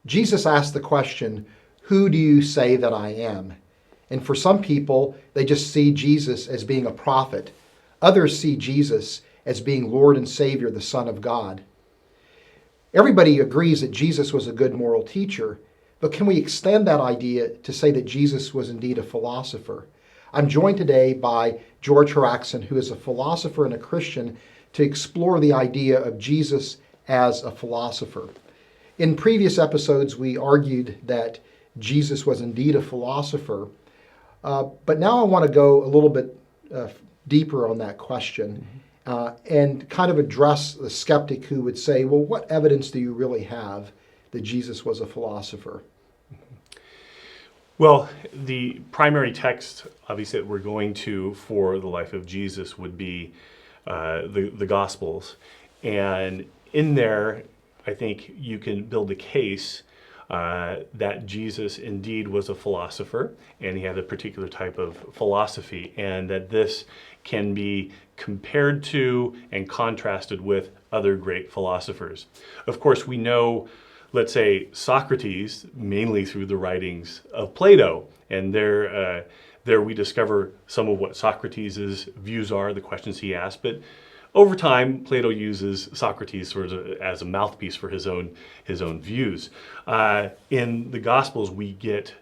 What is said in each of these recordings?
Jesus asked the question, "Who do you say that I am?" And for some people, they just see Jesus as being a prophet. Others see Jesus as being Lord and Savior, the Son of God. Everybody agrees that Jesus was a good moral teacher, but can we extend that idea to say that Jesus was indeed a philosopher? I'm joined today by George Haraksin, who is a philosopher and a Christian, to explore the idea of Jesus as a philosopher. In previous episodes, we argued that Jesus was indeed a philosopher, but now I want to go a little bit deeper on that question and kind of address the skeptic who would say, well, what evidence do you really have that Jesus was a philosopher? Well, the primary text, obviously, that we're going to for the life of Jesus would be the Gospels. And in there, I think you can build a case that Jesus indeed was a philosopher, and he had a particular type of philosophy, and that this can be compared to and contrasted with other great philosophers. Of course, we know, let's say, Socrates, mainly through the writings of Plato, and there we discover some of what Socrates' views are, the questions he asked, but over time, Plato uses Socrates sort of as a mouthpiece for his own views. In the Gospels, we get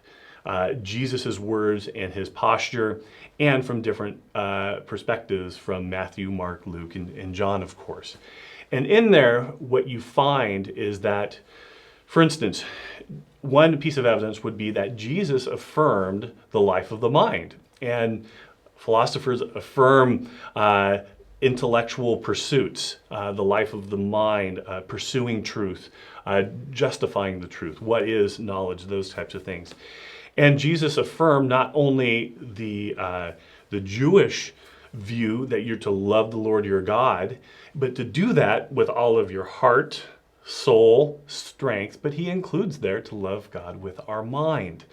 Jesus' words and his posture, and from different perspectives from Matthew, Mark, Luke, and John, of course. And in there, what you find is that, for instance, one piece of evidence would be that Jesus affirmed the life of the mind. And philosophers affirm intellectual pursuits, the life of the mind, pursuing truth, justifying the truth, what is knowledge, those types of things. And Jesus affirmed not only the Jewish view that you're to love the Lord your God, but to do that with all of your heart, soul, strength, but he includes there to love God with our mind.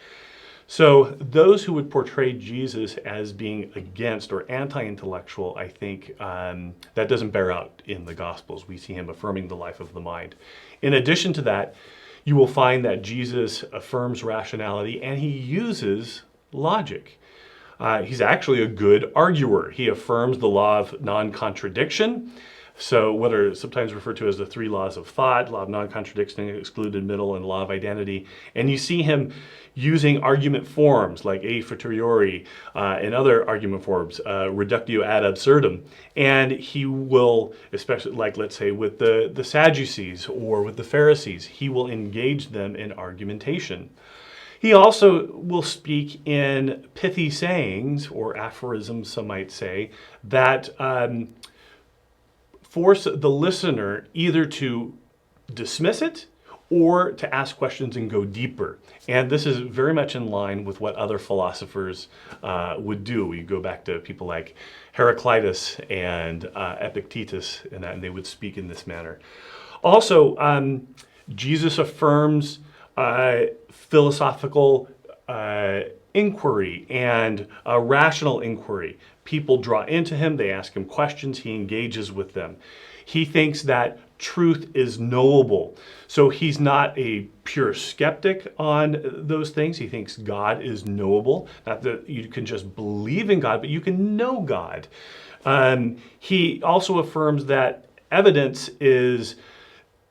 So those who would portray Jesus as being against or anti-intellectual, I think that doesn't bear out in the Gospels. We see him affirming the life of the mind. In addition to that, you will find that Jesus affirms rationality and he uses logic. He's actually a good arguer. He affirms the law of non-contradiction. So what are sometimes referred to as the three laws of thought, law of non-contradiction, excluded middle, and law of identity. And you see him using argument forms like a fortiori and other argument forms, reductio ad absurdum. And he will, especially like let's say with the Sadducees or with the Pharisees, he will engage them in argumentation. He also will speak in pithy sayings or aphorisms, some might say, that force the listener either to dismiss it or to ask questions and go deeper. And this is very much in line with what other philosophers would do. We go back to people like Heraclitus and Epictetus, and they would speak in this manner. Also, Jesus affirms philosophical inquiry and rational inquiry. People draw into him, they ask him questions, he engages with them. He thinks that truth is knowable. So he's not a pure skeptic on those things. He thinks God is knowable. Not that you can just believe in God, but you can know God. He also affirms that evidence is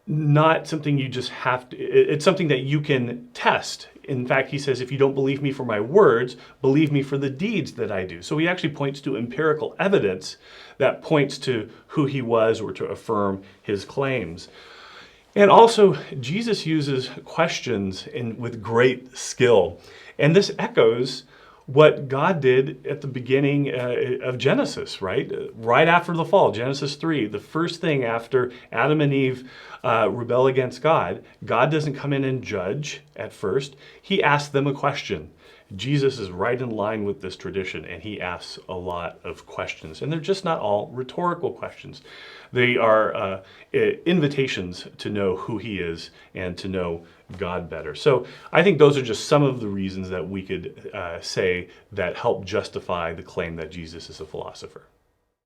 not something you just have to, it's something that you can test. In fact, he says, if you don't believe me for my words, believe me for the deeds that I do. So he actually points to empirical evidence that points to who he was or to affirm his claims. And also, Jesus uses questions with great skill. And this echoes what God did at the beginning of Genesis, right? Right after the fall, Genesis 3, the first thing after Adam and Eve rebel against God, God doesn't come in and judge at first. He asks them a question. Jesus is right in line with this tradition, and he asks a lot of questions. And they're just not all rhetorical questions. They are invitations to know who he is and to know God better. So I think those are just some of the reasons that we could say that help justify the claim that Jesus is a philosopher.